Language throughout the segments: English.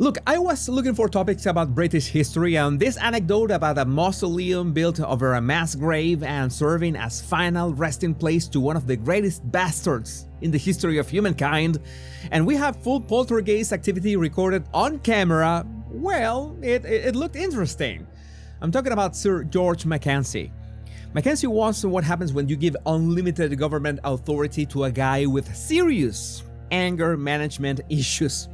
Look, I was looking for topics about British history, and this anecdote about a mausoleum built over a mass grave and serving as final resting place to one of the greatest bastards in the history of humankind, and we have full poltergeist activity recorded on camera, well, it looked interesting. I'm talking about Sir George Mackenzie. Mackenzie was what happens when you give unlimited government authority to a guy with serious anger management issues.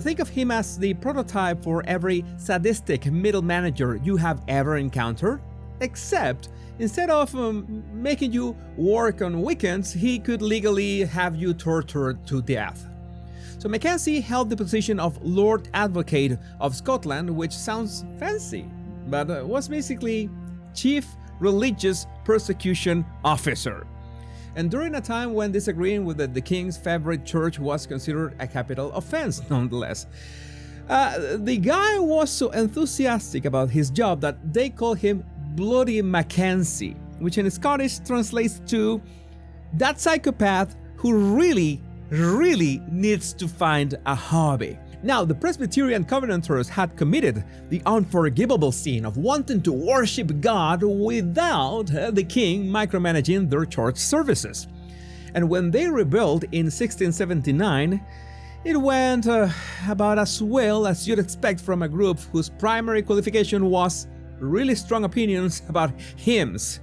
Think of him as the prototype for every sadistic middle manager you have ever encountered, except instead of making you work on weekends, he could legally have you tortured to death. So Mackenzie held the position of Lord Advocate of Scotland, which sounds fancy, but was basically Chief Religious Persecution Officer. And during a time when disagreeing with the king's favorite church was considered a capital offense, nonetheless. The guy was so enthusiastic about his job that they called him Bloody McKenzie, which in Scottish translates to that psychopath who really needs to find a hobby. Now, the Presbyterian Covenanters had committed the unforgivable sin of wanting to worship God without the king micromanaging their church services. And when they rebelled in 1679, it went about as well as you'd expect from a group whose primary qualification was really strong opinions about hymns.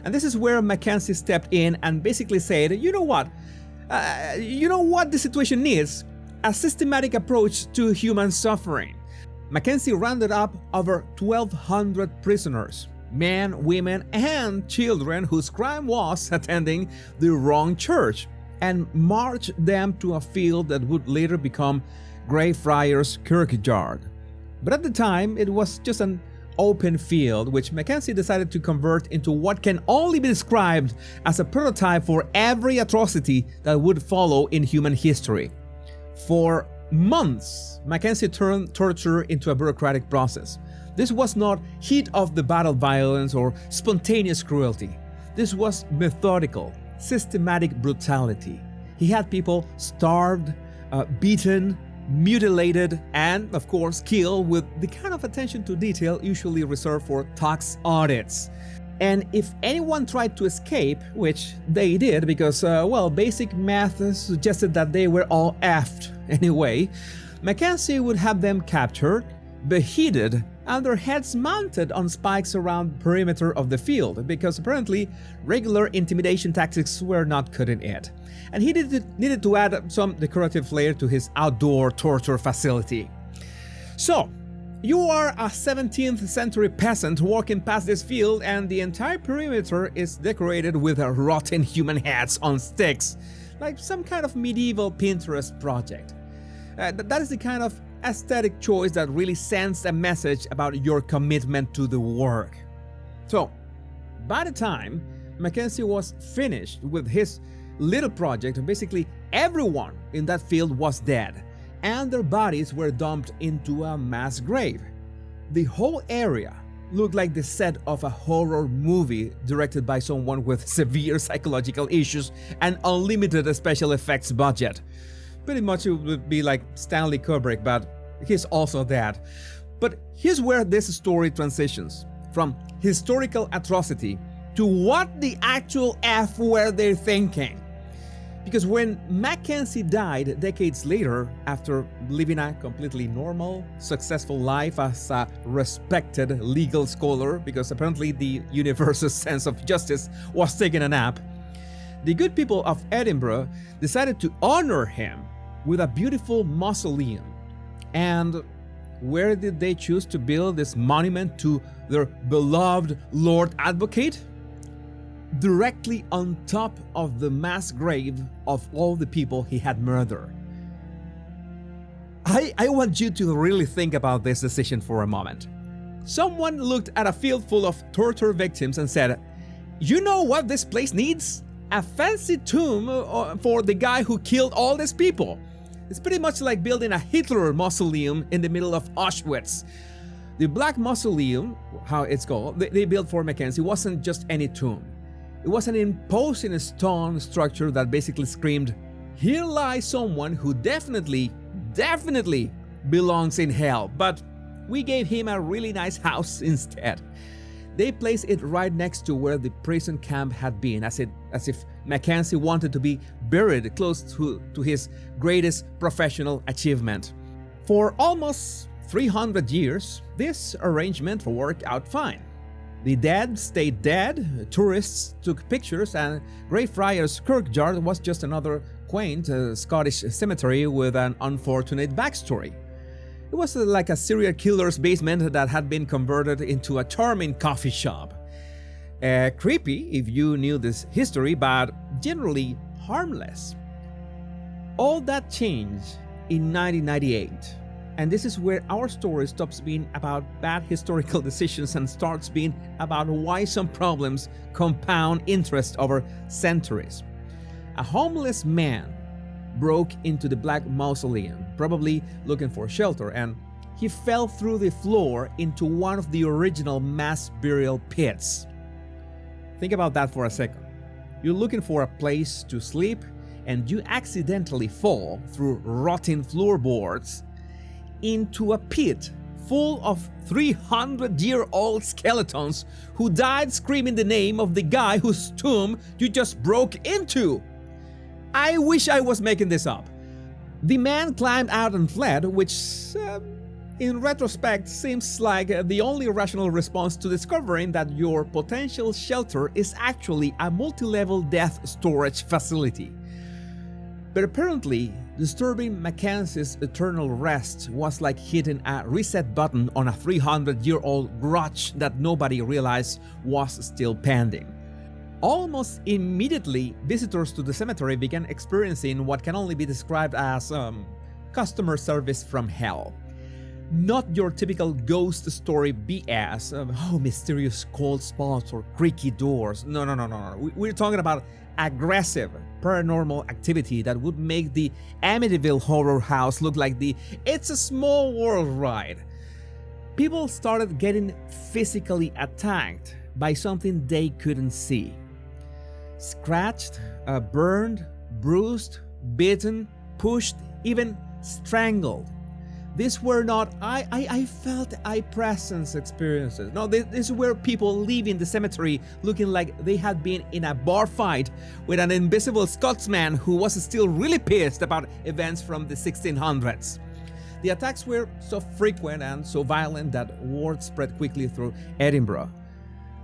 And this is where Mackenzie stepped in and basically said, you know what the situation needs? A systematic approach to human suffering. Mackenzie rounded up over 1,200 prisoners, men, women, and children whose crime was attending the wrong church, and marched them to a field that would later become Greyfriars Kirkyard. But at the time, it was just an open field, which Mackenzie decided to convert into what can only be described as a prototype for every atrocity that would follow in human history. For months, Mackenzie turned torture into a bureaucratic process. This was not heat-of-the-battle violence or spontaneous cruelty. This was methodical, systematic brutality. He had people starved, beaten, mutilated, and, of course, killed with the kind of attention to detail usually reserved for tax audits. And if anyone tried to escape, which they did because, basic math suggested that they were all effed anyway, Mackenzie would have them captured, beheaded, and their heads mounted on spikes around the perimeter of the field, because apparently regular intimidation tactics were not cutting it. And he needed to add some decorative flair to his outdoor torture facility. So, you are a 17th century peasant walking past this field, and the entire perimeter is decorated with rotten human heads on sticks, like some kind of medieval Pinterest project. That is the kind of aesthetic choice that really sends a message about your commitment to the work. So, by the time Mackenzie was finished with his little project, basically everyone in that field was dead, and their bodies were dumped into a mass grave. The whole area looked like the set of a horror movie directed by someone with severe psychological issues and unlimited special effects budget. Pretty much it would be like Stanley Kubrick, but he's also dead. But here's where this story transitions from historical atrocity to what the actual F were they thinking. Because when Mackenzie died decades later, after living a completely normal, successful life as a respected legal scholar, because apparently the universe's sense of justice was taking a nap, the good people of Edinburgh decided to honor him with a beautiful mausoleum. And where did they choose to build this monument to their beloved Lord Advocate? Directly on top of the mass grave of all the people he had murdered. I want you to really think about this decision for a moment. Someone looked at a field full of torture victims and said, "You know what this place needs? A fancy tomb for the guy who killed all these people." It's pretty much like building a Hitler mausoleum in the middle of Auschwitz. The Black Mausoleum, how it's called, they built for Mackenzie, wasn't just any tomb. It was an imposing stone structure that basically screamed, "Here lies someone who definitely belongs in hell, but we gave him a really nice house instead. They placed it right next to where the prison camp had been, as if Mackenzie wanted to be buried close to his greatest professional achievement. For almost 300 years, this arrangement worked out fine. The dead stayed dead, tourists took pictures, and Greyfriars Kirkyard was just another quaint Scottish cemetery with an unfortunate backstory. It was like a serial killer's basement that had been converted into a charming coffee shop. Creepy if you knew this history, but generally harmless. All that changed in 1998. And this is where our story stops being about bad historical decisions and starts being about why some problems compound interest over centuries. A homeless man broke into the Black Mausoleum, probably looking for shelter, and he fell through the floor into one of the original mass burial pits. Think about that for a second. You're looking for a place to sleep, and you accidentally fall through rotting floorboards into a pit full of 300-year-old skeletons who died screaming the name of the guy whose tomb you just broke into. I wish I was making this up. The man climbed out and fled, which, in retrospect, seems like the only rational response to discovering that your potential shelter is actually a multi-level death storage facility. But apparently, disturbing Mackenzie's eternal rest was like hitting a reset button on a 300-year-old grudge that nobody realized was still pending. Almost immediately, visitors to the cemetery began experiencing what can only be described as customer service from hell. Not your typical ghost story BS of mysterious cold spots or creaky doors. No. We're talking about aggressive paranormal activity that would make the Amityville Horror House look like the It's a Small World ride. People started getting physically attacked by something they couldn't see. Scratched, burned, bruised, bitten, pushed, even strangled. These were not I felt I presence experiences. No, this were people leaving the cemetery looking like they had been in a bar fight with an invisible Scotsman who was still really pissed about events from the 1600s. The attacks were so frequent and so violent that word spread quickly through Edinburgh.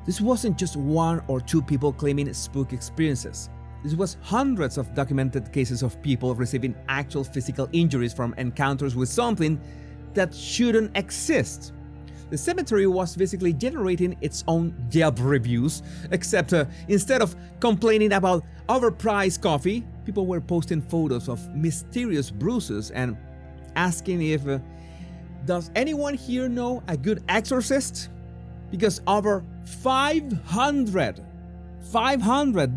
This wasn't just one or two people claiming spook experiences. This was hundreds of documented cases of people receiving actual physical injuries from encounters with something that shouldn't exist. The cemetery was basically generating its own Yelp reviews, except instead of complaining about overpriced coffee, people were posting photos of mysterious bruises and asking if, does anyone here know a good exorcist? Because over 500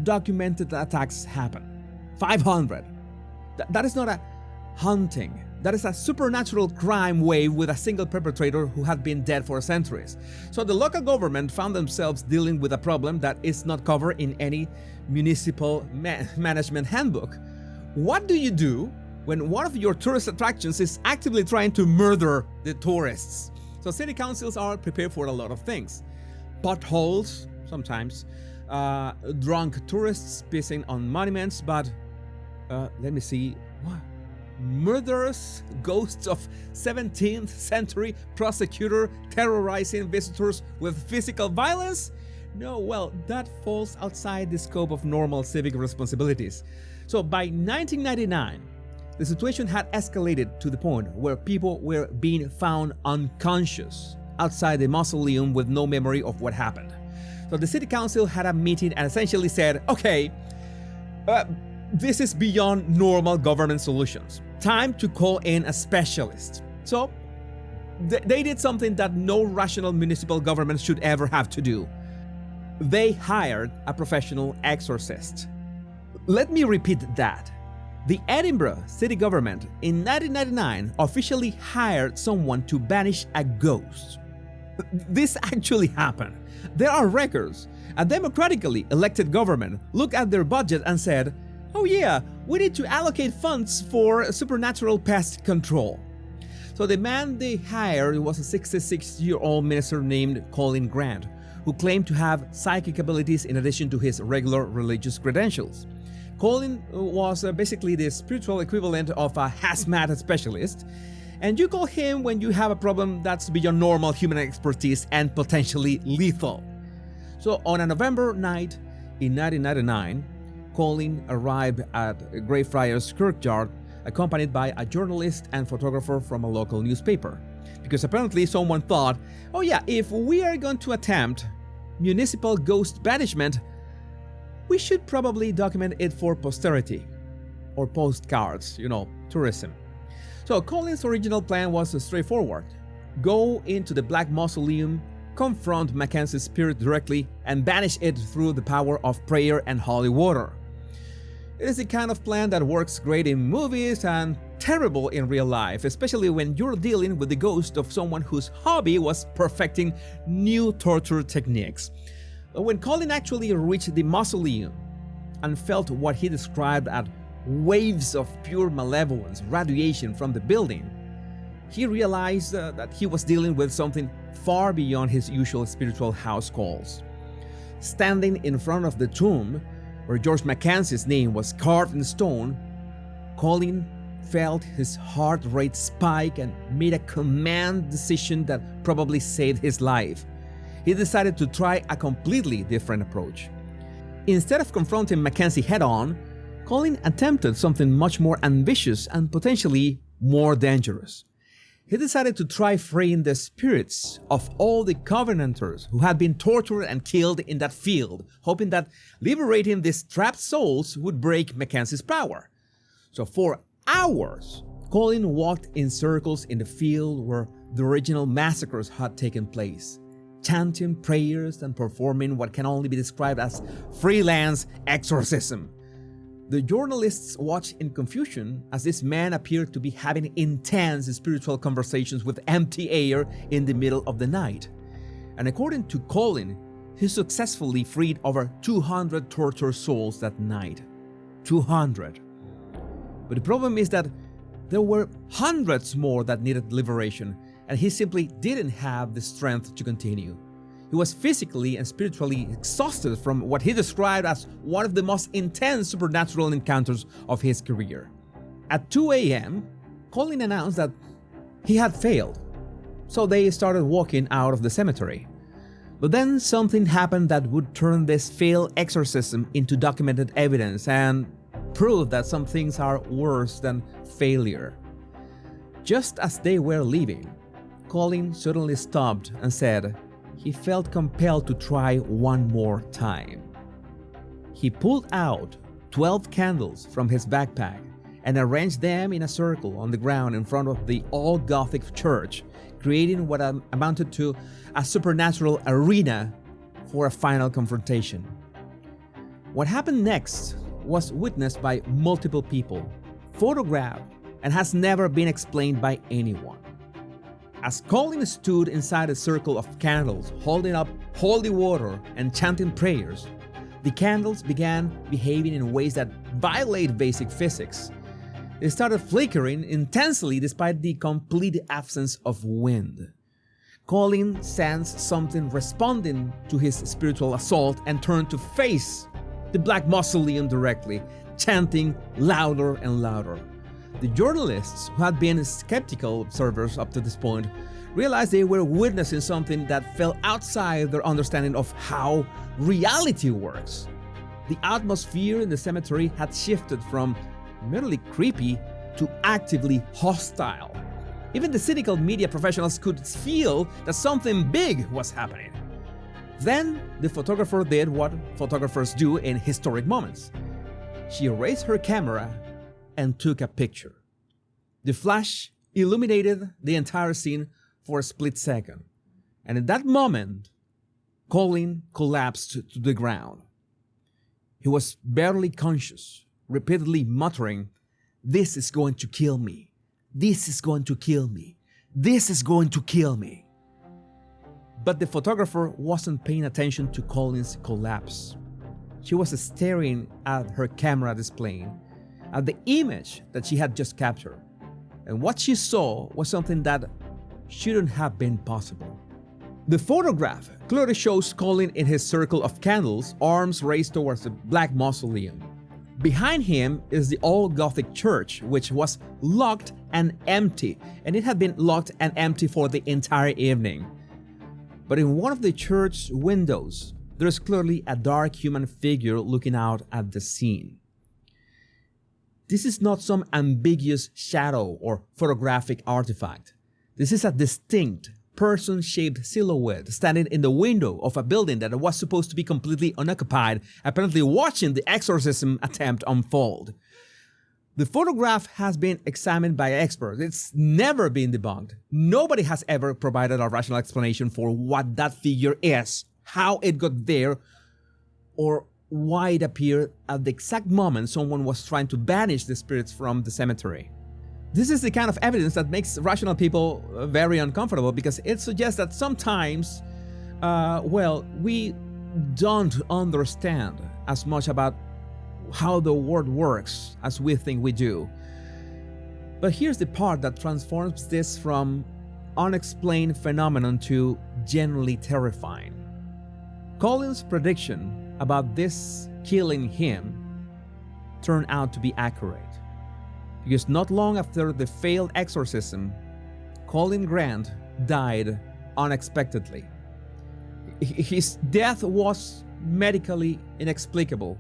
documented attacks happen. 500. That is not a hunting. That is a supernatural crime wave with a single perpetrator who had been dead for centuries. So the local government found themselves dealing with a problem that is not covered in any municipal management handbook. What do you do when one of your tourist attractions is actively trying to murder the tourists? So city councils are prepared for a lot of things. Potholes, sometimes. Drunk tourists pissing on monuments, but let me see. What? Murderous ghosts of 17th century prosecutor terrorizing visitors with physical violence? No, well, that falls outside the scope of normal civic responsibilities. So by 1999, the situation had escalated to the point where people were being found unconscious outside the mausoleum with no memory of what happened. So the city council had a meeting and essentially said, okay, this is beyond normal government solutions. Time to call in a specialist. So they did something that no rational municipal government should ever have to do. They hired a professional exorcist. Let me repeat that. The Edinburgh city government in 1999 officially hired someone to banish a ghost. This actually happened. There are records. A democratically elected government looked at their budget and said, oh yeah, we need to allocate funds for supernatural pest control. So the man they hired was a 66-year-old minister named Colin Grant, who claimed to have psychic abilities in addition to his regular religious credentials. Colin was basically the spiritual equivalent of a hazmat specialist, and you call him when you have a problem that's beyond normal human expertise and potentially lethal. So on a November night in 1999, Colin arrived at Greyfriars Kirkyard accompanied by a journalist and photographer from a local newspaper. Because apparently someone thought, oh yeah, if we are going to attempt municipal ghost banishment, we should probably document it for posterity. Or postcards, tourism. So Colin's original plan was straightforward. Go into the Black Mausoleum, confront Mackenzie's spirit directly, and banish it through the power of prayer and holy water. It is the kind of plan that works great in movies and terrible in real life, especially when you're dealing with the ghost of someone whose hobby was perfecting new torture techniques. When Colin actually reached the mausoleum and felt what he described as waves of pure malevolence, radiation from the building, he realized that he was dealing with something far beyond his usual spiritual house calls. Standing in front of the tomb, where George Mackenzie's name was carved in stone, Colin felt his heart rate spike and made a command decision that probably saved his life. He decided to try a completely different approach. Instead of confronting Mackenzie head-on, Colin attempted something much more ambitious and potentially more dangerous. He decided to try freeing the spirits of all the Covenanters who had been tortured and killed in that field, hoping that liberating these trapped souls would break Mackenzie's power. So for hours, Colin walked in circles in the field where the original massacres had taken place, chanting prayers and performing what can only be described as freelance exorcism. The journalists watched in confusion as this man appeared to be having intense spiritual conversations with empty air in the middle of the night. And according to Colin, he successfully freed over 200 tortured souls that night. 200. But the problem is that there were hundreds more that needed liberation, and he simply didn't have the strength to continue. He was physically and spiritually exhausted from what he described as one of the most intense supernatural encounters of his career. At 2 a.m., Colin announced that he had failed, so they started walking out of the cemetery. But then something happened that would turn this failed exorcism into documented evidence and prove that some things are worse than failure. Just as they were leaving, Colin suddenly stopped and said he felt compelled to try one more time. He pulled out 12 candles from his backpack and arranged them in a circle on the ground in front of the all-Gothic church, creating what amounted to a supernatural arena for a final confrontation. What happened next was witnessed by multiple people, photographed, and has never been explained by anyone. As Colin stood inside a circle of candles, holding up holy water and chanting prayers, the candles began behaving in ways that violate basic physics. They started flickering intensely despite the complete absence of wind. Colin sensed something responding to his spiritual assault and turned to face the Black Mausoleum directly, chanting louder and louder. The journalists, who had been skeptical observers up to this point, realized they were witnessing something that fell outside their understanding of how reality works. The atmosphere in the cemetery had shifted from merely creepy to actively hostile. Even the cynical media professionals could feel that something big was happening. Then the photographer did what photographers do in historic moments. She raised her camera and took a picture. The flash illuminated the entire scene for a split second, and in that moment, Colin collapsed to the ground. He was barely conscious, repeatedly muttering, "This is going to kill me. This is going to kill me. This is going to kill me." But the photographer wasn't paying attention to Colin's collapse. She was staring at her camera display, at the image that she had just captured. And what she saw was something that shouldn't have been possible. The photograph clearly shows Colin in his circle of candles, arms raised towards the Black Mausoleum. Behind him is the old Gothic church, which was locked and empty, and it had been locked and empty for the entire evening. But in one of the church windows, there is clearly a dark human figure looking out at the scene. This is not some ambiguous shadow or photographic artifact. This is a distinct, person-shaped silhouette standing in the window of a building that was supposed to be completely unoccupied, apparently watching the exorcism attempt unfold. The photograph has been examined by experts. It's never been debunked. Nobody has ever provided a rational explanation for what that figure is, how it got there, or why it appeared at the exact moment someone was trying to banish the spirits from the cemetery. This is the kind of evidence that makes rational people very uncomfortable, because it suggests that sometimes, we don't understand as much about how the world works as we think we do. But here's the part that transforms this from unexplained phenomenon to genuinely terrifying. Colin's prediction about this killing him turned out to be accurate. Because not long after the failed exorcism, Colin Grant died unexpectedly. His death was medically inexplicable.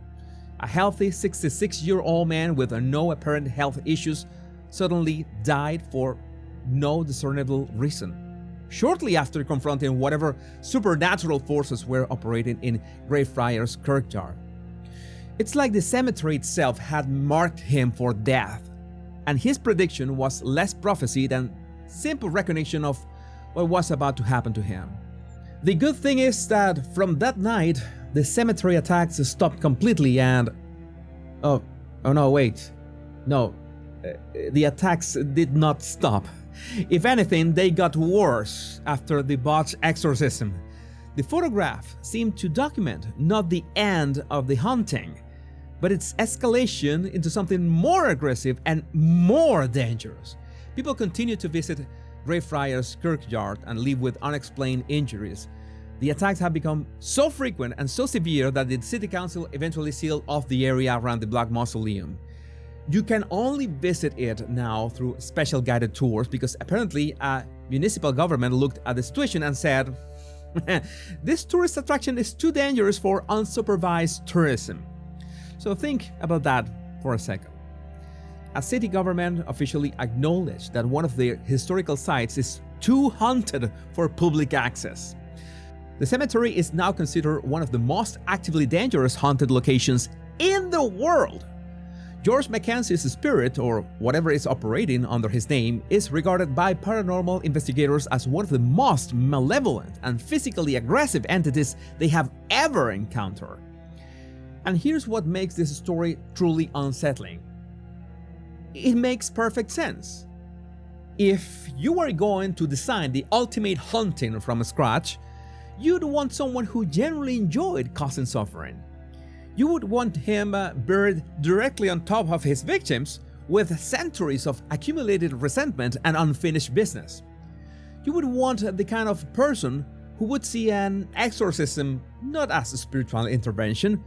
A healthy 66-year-old man with no apparent health issues suddenly died for no discernible reason, shortly after confronting whatever supernatural forces were operating in Greyfriars Kirkyard. It's like the cemetery itself had marked him for death, and his prediction was less prophecy than simple recognition of what was about to happen to him. The good thing is that from that night, the cemetery attacks stopped completely and... the attacks did not stop. If anything, they got worse after the botched exorcism. The photograph seemed to document not the end of the haunting, but its escalation into something more aggressive and more dangerous. People continue to visit Greyfriars Kirkyard and live with unexplained injuries. The attacks have become so frequent and so severe that the city council eventually sealed off the area around the Black Mausoleum. You can only visit it now through special guided tours, because apparently a municipal government looked at the situation and said, this tourist attraction is too dangerous for unsupervised tourism. So think about that for a second. A city government officially acknowledged that one of their historical sites is too haunted for public access. The cemetery is now considered one of the most actively dangerous haunted locations in the world. George McKenzie's spirit, or whatever is operating under his name, is regarded by paranormal investigators as one of the most malevolent and physically aggressive entities they have ever encountered. And here's what makes this story truly unsettling. It makes perfect sense. If you were going to design the ultimate haunting from scratch, you'd want someone who genuinely enjoyed causing suffering. You would want him buried directly on top of his victims with centuries of accumulated resentment and unfinished business. You would want the kind of person who would see an exorcism not as a spiritual intervention,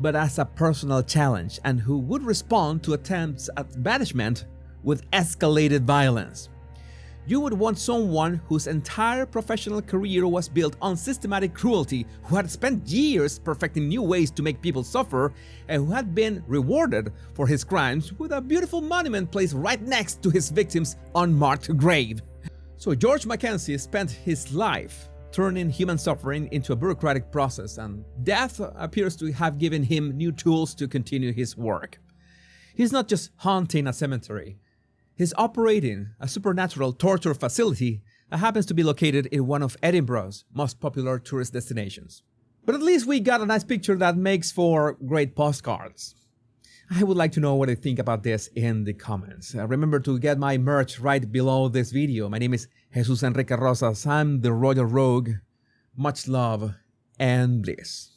but as a personal challenge, and who would respond to attempts at banishment with escalated violence. You would want someone whose entire professional career was built on systematic cruelty, who had spent years perfecting new ways to make people suffer, and who had been rewarded for his crimes with a beautiful monument placed right next to his victim's unmarked grave. So George McKenzie spent his life turning human suffering into a bureaucratic process, and death appears to have given him new tools to continue his work. He's not just haunting a cemetery. He's operating a supernatural torture facility that happens to be located in one of Edinburgh's most popular tourist destinations. But at least we got a nice picture that makes for great postcards. I would like to know what you think about this in the comments. Remember to get my merch right below this video. My name is Jesus Enrique Rosas. I'm the Royal Rogue. Much love and bliss.